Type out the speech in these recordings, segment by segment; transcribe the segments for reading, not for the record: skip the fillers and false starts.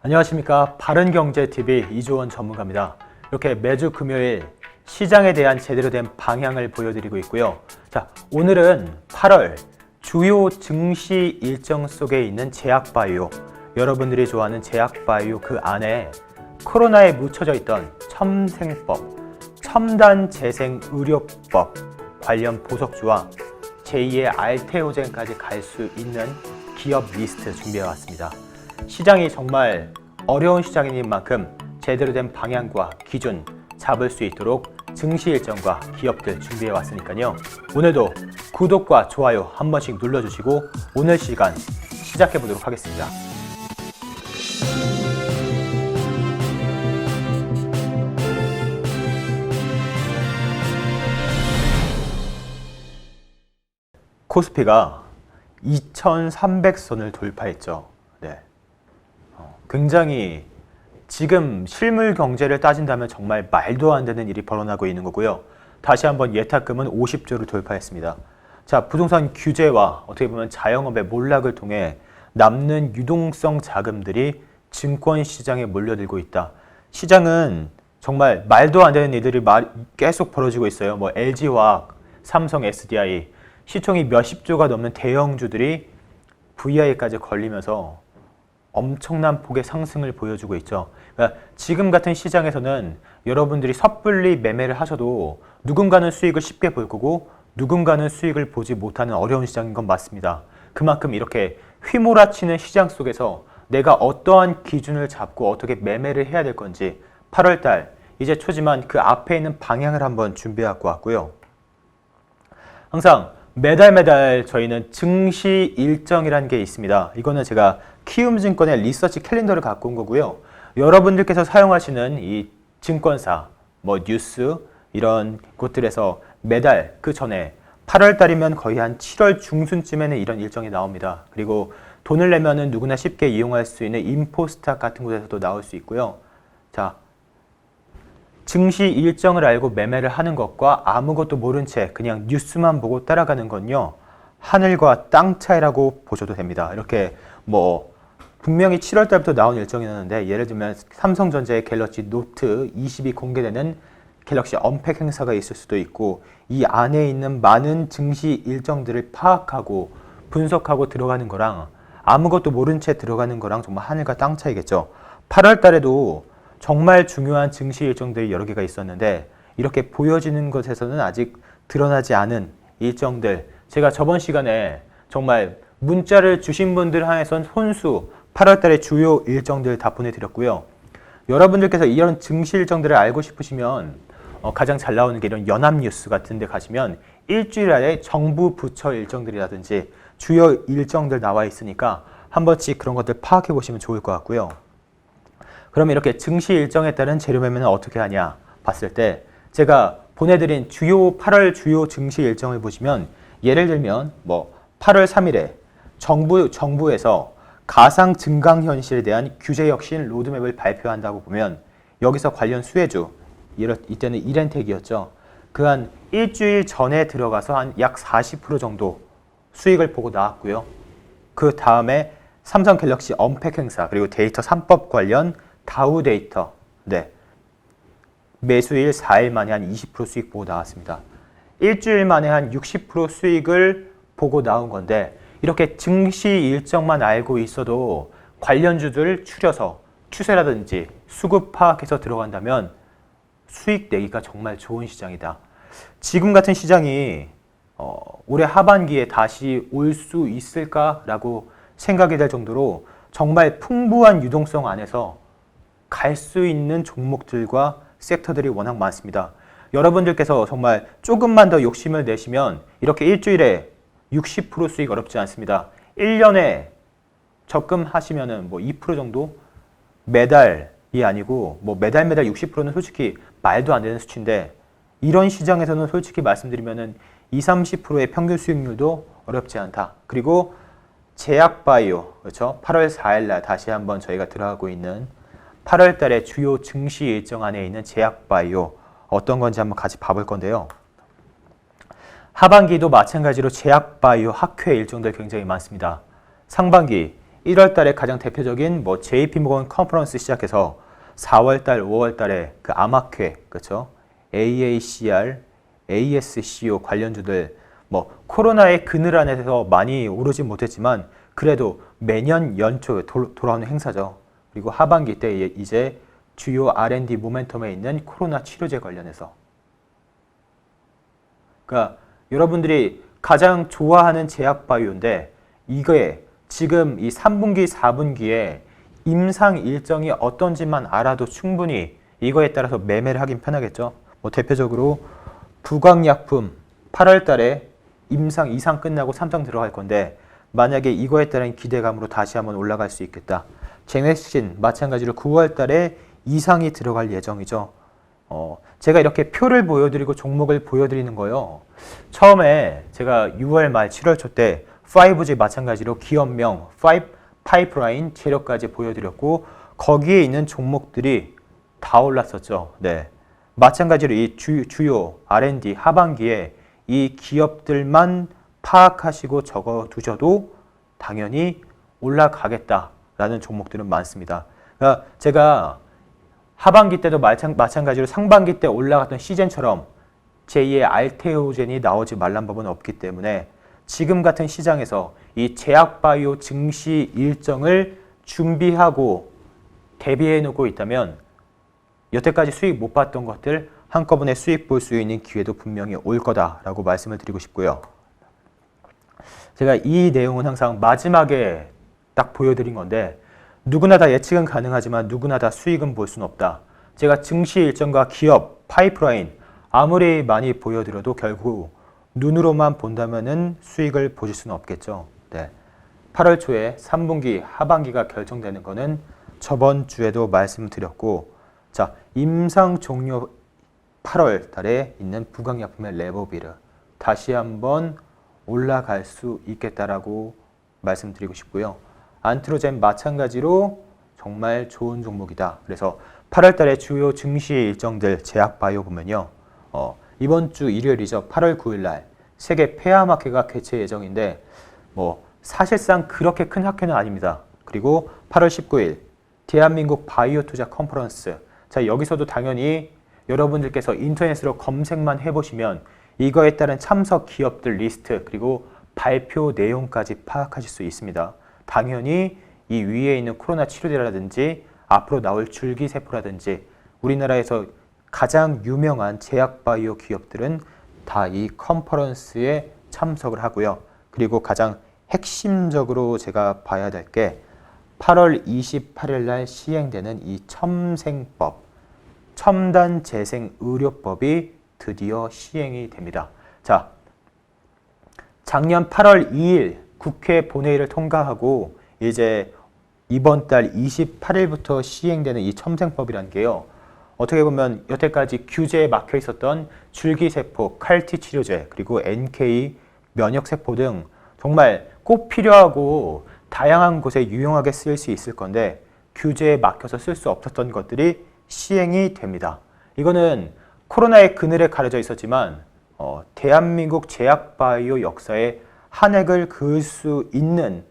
안녕하십니까. 바른경제TV 이조원 전문가입니다. 이렇게 매주 금요일 시장에 대한 제대로 된 방향을 보여드리고 있고요. 자, 오늘은 8월 주요 증시 일정 속에 있는 제약바이오, 여러분들이 좋아하는 제약바이오 그 안에 코로나에 묻혀져 있던 첨생법, 첨단재생의료법 관련 보석주와 제2의 알테오젠까지 갈 수 있는 기업 리스트 준비해왔습니다. 시장이 정말 어려운 시장인 만큼 제대로 된 방향과 기준 잡을 수 있도록 증시 일정과 기업들 준비해 왔으니까요. 오늘도 구독과 좋아요 한 번씩 눌러주시고 오늘 시간 시작해 보도록 하겠습니다. 코스피가 2300선을 돌파했죠. 네. 굉장히 지금 실물 경제를 따진다면 정말 말도 안 되는 일이 벌어나고 있는 거고요. 다시 한번 예탁금은 50조를 돌파했습니다. 자, 부동산 규제와 어떻게 보면 자영업의 몰락을 통해 남는 유동성 자금들이 증권 시장에 몰려들고 있다. 시장은 정말 말도 안 되는 일들이 계속 벌어지고 있어요. 뭐 LG화학, 삼성 SDI, 시총이 몇십 조가 넘는 대형주들이 VI까지 걸리면서 엄청난 폭의 상승을 보여주고 있죠. 그러니까 지금 같은 시장에서는 여러분들이 섣불리 매매를 하셔도 누군가는 수익을 쉽게 볼 거고 누군가는 수익을 보지 못하는 어려운 시장인 건 맞습니다. 그만큼 이렇게 휘몰아치는 시장 속에서 내가 어떠한 기준을 잡고 어떻게 매매를 해야 될 건지 8월달 이제 초지만 그 앞에 있는 방향을 한번 준비해 갖고 왔고요. 항상 매달 저희는 증시 일정이라는 게 있습니다. 이거는 제가 키움증권의 리서치 캘린더를 갖고 온 거고요. 여러분들께서 사용하시는 이 증권사, 뉴스 이런 곳들에서 매달 그 전에 8월 달이면 거의 한 7월 중순쯤에는 이런 일정이 나옵니다. 그리고 돈을 내면은 누구나 쉽게 이용할 수 있는 인포스탁 같은 곳에서도 나올 수 있고요. 자, 증시 일정을 알고 매매를 하는 것과 아무것도 모른 채 그냥 뉴스만 보고 따라가는 건요. 하늘과 땅 차이라고 보셔도 됩니다. 이렇게 분명히 7월 달부터 나온 일정이었는데 예를 들면 삼성전자의 갤럭시 노트 20이 공개되는 갤럭시 언팩 행사가 있을 수도 있고 이 안에 있는 많은 증시 일정들을 파악하고 분석하고 들어가는 거랑 아무것도 모른 채 들어가는 거랑 정말 하늘과 땅 차이겠죠. 8월 달에도 정말 중요한 증시 일정들이 여러 개가 있었는데 이렇게 보여지는 것에서는 아직 드러나지 않은 일정들, 제가 저번 시간에 정말 문자를 주신 분들 한해선 혼수 8월 달의 주요 일정들 다 보내드렸고요. 여러분들께서 이런 증시 일정들을 알고 싶으시면 가장 잘 나오는 게 이런 연합뉴스 같은 데 가시면 일주일 안에 정부 부처 일정들이라든지 주요 일정들 나와 있으니까 한 번씩 그런 것들 파악해 보시면 좋을 것 같고요. 그러면 이렇게 증시 일정에 따른 재료 매매는 어떻게 하냐 봤을 때 제가 보내드린 8월 주요 증시 일정을 보시면 예를 들면 8월 3일에 정부에서 가상 증강 현실에 대한 규제 혁신 로드맵을 발표한다고 보면 여기서 관련 수혜주, 이때는 이렌텍이었죠. 그 한 일주일 전에 들어가서 한 약 40% 정도 수익을 보고 나왔고요. 그 다음에 삼성 갤럭시 언팩 행사 그리고 데이터 3법 관련 다우 데이터, 매수일 4일 만에 한 20% 수익 보고 나왔습니다. 일주일 만에 한 60% 수익을 보고 나온 건데 이렇게 증시 일정만 알고 있어도 관련주들 추려서 추세라든지 수급 파악해서 들어간다면 수익 내기가 정말 좋은 시장이다. 지금 같은 시장이 올해 하반기에 다시 올 수 있을까라고 생각이 될 정도로 정말 풍부한 유동성 안에서 갈 수 있는 종목들과 섹터들이 워낙 많습니다. 여러분들께서 정말 조금만 더 욕심을 내시면 이렇게 일주일에 60% 수익 어렵지 않습니다. 1년에 적금하시면은 2% 정도? 매달이 아니고 매달 60%는 솔직히 말도 안 되는 수치인데 이런 시장에서는 솔직히 말씀드리면은 20-30%의 평균 수익률도 어렵지 않다. 그리고 제약바이오, 그렇죠? 8월 4일 날 다시 한번 저희가 들어가고 있는 8월 달에 주요 증시 일정 안에 있는 제약바이오 어떤 건지 한번 같이 봐볼 건데요. 하반기도 마찬가지로 제약바이오 학회 일정들 굉장히 많습니다. 상반기 1월 달에 가장 대표적인 뭐 JP모건 컨퍼런스 시작해서 4월 달, 5월 달에 그 아마쾌, 그렇죠? AACR, ASCO 관련주들 뭐 코로나의 그늘 안에서 많이 오르지 못했지만 그래도 매년 연초에 돌아오는 행사죠. 그리고 하반기 때 이제 주요 R&D 모멘텀에 있는 코로나 치료제 관련해서. 그러니까 여러분들이 가장 좋아하는 제약바이오인데 이거에 지금 이 3분기, 4분기에 임상 일정이 어떤지만 알아도 충분히 이거에 따라서 매매를 하긴 편하겠죠. 뭐 대표적으로 부광약품 8월 달에 임상 2상 끝나고 3상 들어갈 건데 만약에 이거에 따른 기대감으로 다시 한번 올라갈 수 있겠다. 쟁맥신 마찬가지로 9월 달에 2상이 들어갈 예정이죠. 제가 이렇게 표를 보여드리고 종목을 보여드리는 거요. 처음에 제가 6월 말 7월 초 때 5G 마찬가지로 기업명, 파이프라인, 재료까지 보여드렸고 거기에 있는 종목들이 다 올랐었죠. 네. 마찬가지로 이 주요 R&D 하반기에 이 기업들만 파악하시고 적어두셔도 당연히 올라가겠다라는 종목들은 많습니다. 그러니까 제가 하반기 때도 마찬가지로 상반기 때 올라갔던 시젠처럼 제2의 알테오젠이 나오지 말란 법은 없기 때문에 지금 같은 시장에서 이 제약바이오 증시 일정을 준비하고 대비해 놓고 있다면 여태까지 수익 못 봤던 것들 한꺼번에 수익 볼 수 있는 기회도 분명히 올 거다라고 말씀을 드리고 싶고요. 제가 이 내용은 항상 마지막에 딱 보여드린 건데 누구나 다 예측은 가능하지만 누구나 다 수익은 볼 수는 없다. 제가 증시 일정과 기업, 파이프라인 아무리 많이 보여드려도 결국 눈으로만 본다면은 수익을 보실 수는 없겠죠. 네. 8월 초에 3분기 하반기가 결정되는 거는 저번 주에도 말씀드렸고 자, 임상 종료 8월 달에 있는 부강약품의 레보비르 다시 한번 올라갈 수 있겠다라고 말씀드리고 싶고요. 안트로젠 마찬가지로 정말 좋은 종목이다. 그래서 8월 달에 주요 증시 일정들 제약바이오 보면요. 이번 주 일요일이죠. 8월 9일 날 세계 폐암학회가 개최 예정인데 뭐 사실상 그렇게 큰 학회는 아닙니다. 그리고 8월 19일 대한민국 바이오 투자 컨퍼런스. 자, 여기서도 당연히 여러분들께서 인터넷으로 검색만 해보시면 이거에 따른 참석 기업들 리스트 그리고 발표 내용까지 파악하실 수 있습니다. 당연히 이 위에 있는 코로나 치료제라든지 앞으로 나올 줄기세포라든지 우리나라에서 가장 유명한 제약바이오 기업들은 다 이 컨퍼런스에 참석을 하고요. 그리고 가장 핵심적으로 제가 봐야 될 게 8월 28일 날 시행되는 이 첨생법, 첨단재생의료법이 드디어 시행이 됩니다. 자, 작년 8월 2일 국회 본회의를 통과하고 이제 이번 달 28일부터 시행되는 이 첨생법이라는 게요. 어떻게 보면 여태까지 규제에 막혀 있었던 줄기세포, 칼티 치료제, 그리고 NK 면역세포 등 정말 꼭 필요하고 다양한 곳에 유용하게 쓰일 수 있을 건데 규제에 막혀서 쓸 수 없었던 것들이 시행이 됩니다. 이거는 코로나의 그늘에 가려져 있었지만 대한민국 제약바이오 역사에 한 획을 그을 수 있는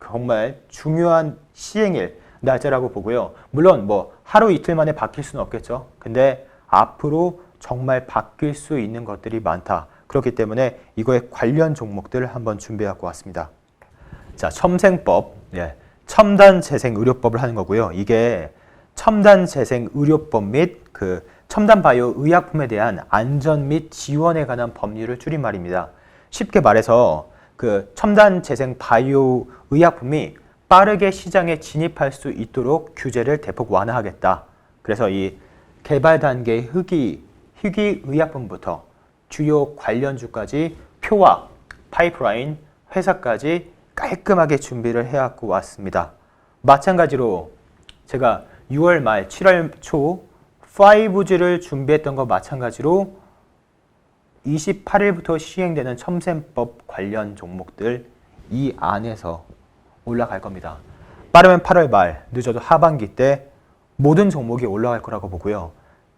정말 중요한 시행일 날짜라고 보고요. 물론 뭐 하루 이틀 만에 바뀔 수는 없겠죠. 근데 앞으로 정말 바뀔 수 있는 것들이 많다. 그렇기 때문에 이거에 관련 종목들을 한번 준비하고 왔습니다. 자, 첨생법, 첨단재생의료법을 하는 거고요. 이게 첨단재생의료법 및 그 첨단 바이오 의약품에 대한 안전 및 지원에 관한 법률을 줄임말입니다. 쉽게 말해서 그 첨단 재생 바이오 의약품이 빠르게 시장에 진입할 수 있도록 규제를 대폭 완화하겠다. 그래서 이 개발 단계 희귀 의약품부터 주요 관련주까지 표와 파이프라인, 회사까지 깔끔하게 준비를 해갖고 왔습니다. 마찬가지로 제가 6월 말 7월 초 5G를 준비했던 것 마찬가지로 28일부터 시행되는 첨생법 관련 종목들 이 안에서 올라갈 겁니다. 빠르면 8월 말, 늦어도 하반기 때 모든 종목이 올라갈 거라고 보고요.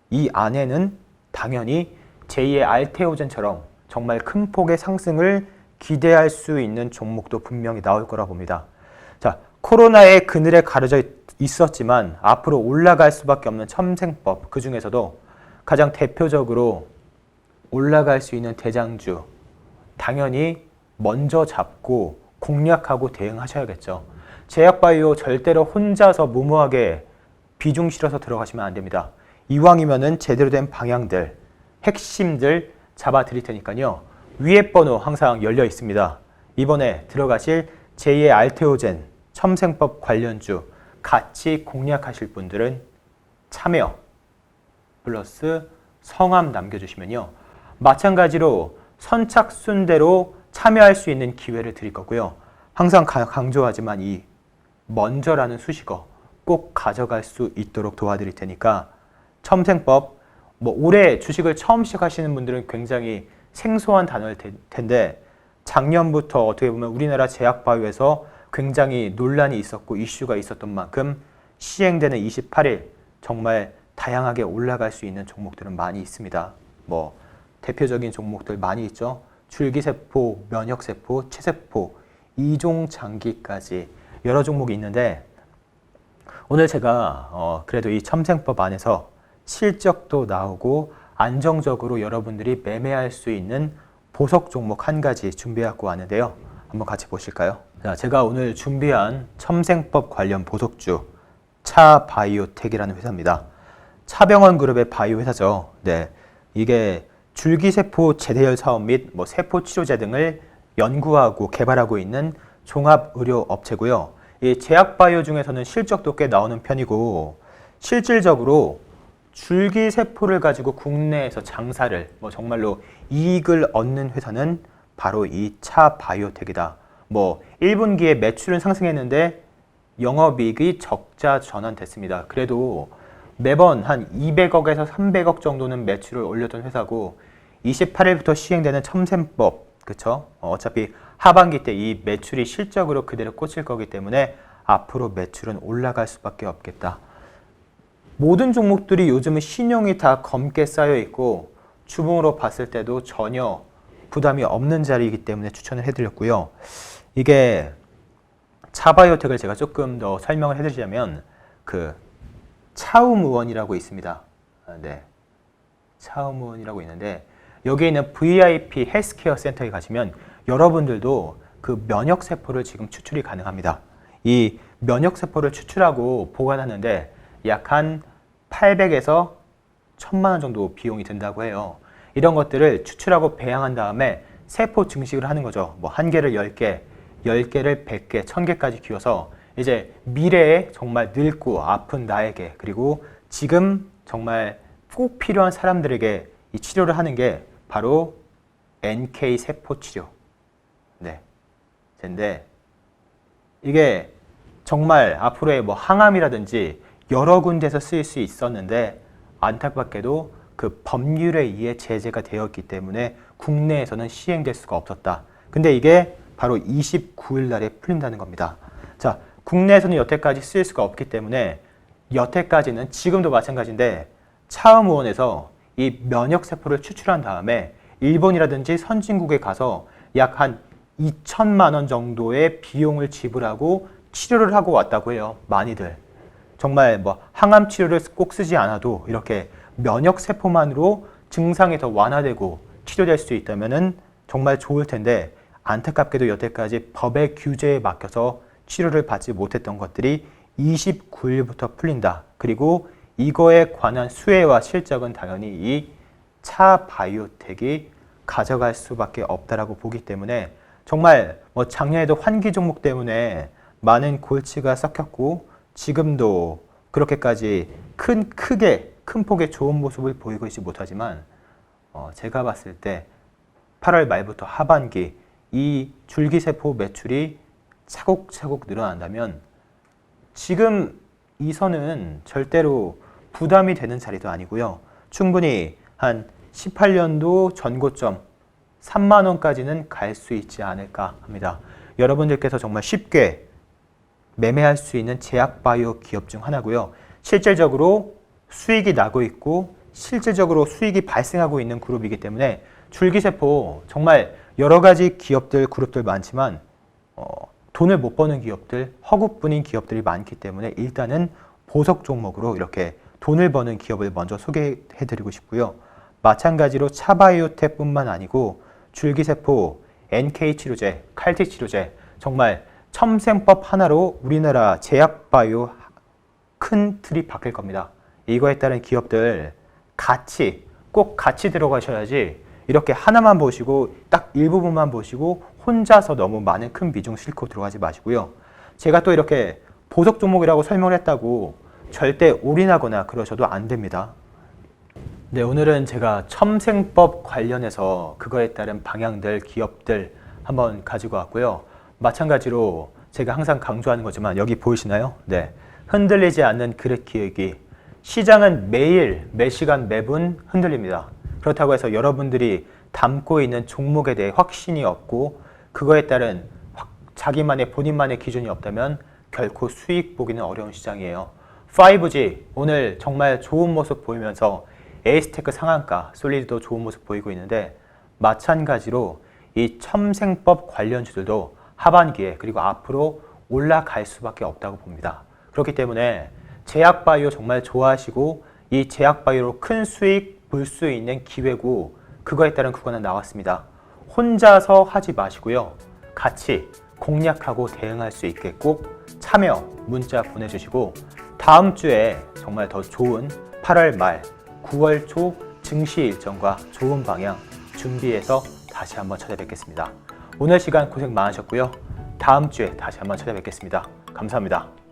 이 안에는 당연히 제2의 알테오젠처럼 정말 큰 폭의 상승을 기대할 수 있는 종목도 분명히 나올 거라 봅니다. 자, 코로나의 그늘에 가려져 있었지만 앞으로 올라갈 수밖에 없는 첨생법, 그 중에서도 가장 대표적으로 올라갈 수 있는 대장주, 당연히 먼저 잡고 공략하고 대응하셔야겠죠. 제약바이오 절대로 혼자서 무모하게 비중 실어서 들어가시면 안 됩니다. 이왕이면은 제대로 된 방향들, 핵심들 잡아 드릴 테니까요. 위에 번호 항상 열려 있습니다. 이번에 들어가실 제2의 알테오젠, 첨생법 관련주 같이 공략하실 분들은 참여 플러스 성함 남겨주시면요. 마찬가지로 선착순대로 참여할 수 있는 기회를 드릴 거고요. 항상 강조하지만 이 먼저라는 수식어 꼭 가져갈 수 있도록 도와드릴 테니까 첨생법, 올해 주식을 처음 시작하시는 분들은 굉장히 생소한 단어일 텐데 작년부터 어떻게 보면 우리나라 제약바이오에서 굉장히 논란이 있었고 이슈가 있었던 만큼 시행되는 28일 정말 다양하게 올라갈 수 있는 종목들은 많이 있습니다. 대표적인 종목들 많이 있죠. 줄기세포, 면역세포, 체세포, 이종장기까지 여러 종목이 있는데 오늘 제가 그래도 이 첨생법 안에서 실적도 나오고 안정적으로 여러분들이 매매할 수 있는 보석 종목 한 가지 준비해갖고 왔는데요. 한번 같이 보실까요? 자, 제가 오늘 준비한 첨생법 관련 보석주 차바이오텍이라는 회사입니다. 차병원 그룹의 바이오 회사죠. 네, 이게 줄기세포 재대열 사업 및 세포치료제 등을 연구하고 개발하고 있는 종합의료업체고요. 이 제약바이오 중에서는 실적도 꽤 나오는 편이고 실질적으로 줄기세포를 가지고 국내에서 장사를 정말로 이익을 얻는 회사는 바로 이 차바이오텍이다. 1분기에 매출은 상승했는데 영업이익이 적자 전환됐습니다. 그래도 매번 한 200억에서 300억 정도는 매출을 올렸던 회사고 28일부터 시행되는 첨생법, 그쵸? 어차피 하반기 때 이 매출이 실적으로 그대로 꽂힐 거기 때문에 앞으로 매출은 올라갈 수밖에 없겠다. 모든 종목들이 요즘은 신용이 다 검게 쌓여 있고 주봉으로 봤을 때도 전혀 부담이 없는 자리이기 때문에 추천을 해드렸고요. 이게 차바이오텍을 제가 조금 더 설명을 해드리자면 차움의원이라고 있습니다. 네, 차움의원이라고 있는데 여기에 있는 VIP 헬스케어 센터에 가시면 여러분들도 그 면역세포를 지금 추출이 가능합니다. 이 면역세포를 추출하고 보관하는데 약 한 800에서 1000만 원 정도 비용이 든다고 해요. 이런 것들을 추출하고 배양한 다음에 세포 증식을 하는 거죠. 1개를 10개, 10개를 100개, 1000개까지 키워서 이제 미래에 정말 늙고 아픈 나에게 그리고 지금 정말 꼭 필요한 사람들에게 이 치료를 하는 게 바로 NK 세포 치료. 네. 근데 이게 정말 앞으로의 항암이라든지 여러 군데서 쓰일 수 있었는데 안타깝게도 그 법률에 의해 제재가 되었기 때문에 국내에서는 시행될 수가 없었다. 근데 이게 바로 29일 날에 풀린다는 겁니다. 자, 국내에서는 여태까지 쓰일 수가 없기 때문에 여태까지는 지금도 마찬가지인데 차움의원에서 이 면역세포를 추출한 다음에 일본이라든지 선진국에 가서 약 한 2천만 원 정도의 비용을 지불하고 치료를 하고 왔다고 해요. 많이들. 정말 항암 치료를 꼭 쓰지 않아도 이렇게 면역세포만으로 증상이 더 완화되고 치료될 수 있다면은 정말 좋을 텐데 안타깝게도 여태까지 법의 규제에 막혀서 치료를 받지 못했던 것들이 29일부터 풀린다. 그리고 이거에 관한 수혜와 실적은 당연히 이 차바이오텍이 가져갈 수밖에 없다라고 보기 때문에 정말 작년에도 환기 종목 때문에 많은 골치가 썩혔고 지금도 그렇게까지 큰 폭의 좋은 모습을 보이고 있지 못하지만 제가 봤을 때 8월 말부터 하반기 이 줄기세포 매출이 차곡차곡 늘어난다면 지금 이 선은 절대로 부담이 되는 자리도 아니고요. 충분히 한 18년도 전고점 3만 원까지는 갈 수 있지 않을까 합니다. 여러분들께서 정말 쉽게 매매할 수 있는 제약바이오 기업 중 하나고요. 실질적으로 수익이 나고 있고 실질적으로 수익이 발생하고 있는 그룹이기 때문에 줄기세포 정말 여러 가지 기업들, 그룹들 많지만 돈을 못 버는 기업들, 허구뿐인 기업들이 많기 때문에 일단은 보석 종목으로 이렇게 돈을 버는 기업을 먼저 소개해드리고 싶고요. 마찬가지로 차바이오텍뿐만 아니고 줄기세포, NK치료제, 칼틱치료제, 정말 첨생법 하나로 우리나라 제약바이오 큰 틀이 바뀔 겁니다. 이거에 따른 기업들 꼭 같이 들어가셔야지 이렇게 하나만 보시고 딱 일부분만 보시고 혼자서 너무 많은 큰 비중 싣고 들어가지 마시고요. 제가 또 이렇게 보석 종목이라고 설명을 했다고 절대 올인하거나 그러셔도 안 됩니다. 네, 오늘은 제가 첨생법 관련해서 그거에 따른 방향들, 기업들 한번 가지고 왔고요. 마찬가지로 제가 항상 강조하는 거지만 여기 보이시나요? 네, 흔들리지 않는 그릇 키우기. 시장은 매일, 매시간, 매분 흔들립니다. 그렇다고 해서 여러분들이 담고 있는 종목에 대해 확신이 없고 그거에 따른 본인만의 기준이 없다면 결코 수익 보기는 어려운 시장이에요. 5G 오늘 정말 좋은 모습 보이면서 에이스테크 상한가, 솔리드도 좋은 모습 보이고 있는데 마찬가지로 이 첨생법 관련주들도 하반기에 그리고 앞으로 올라갈 수밖에 없다고 봅니다. 그렇기 때문에 제약바이오 정말 좋아하시고 이 제약바이오로 큰 수익 볼 수 있는 기회고 그거에 따른 구간은 나왔습니다. 혼자서 하지 마시고요. 같이 공략하고 대응할 수 있게 꼭 참여 문자 보내주시고 다음 주에 정말 더 좋은 8월 말 9월 초 증시 일정과 좋은 방향 준비해서 다시 한번 찾아뵙겠습니다. 오늘 시간 고생 많으셨고요. 다음 주에 다시 한번 찾아뵙겠습니다. 감사합니다.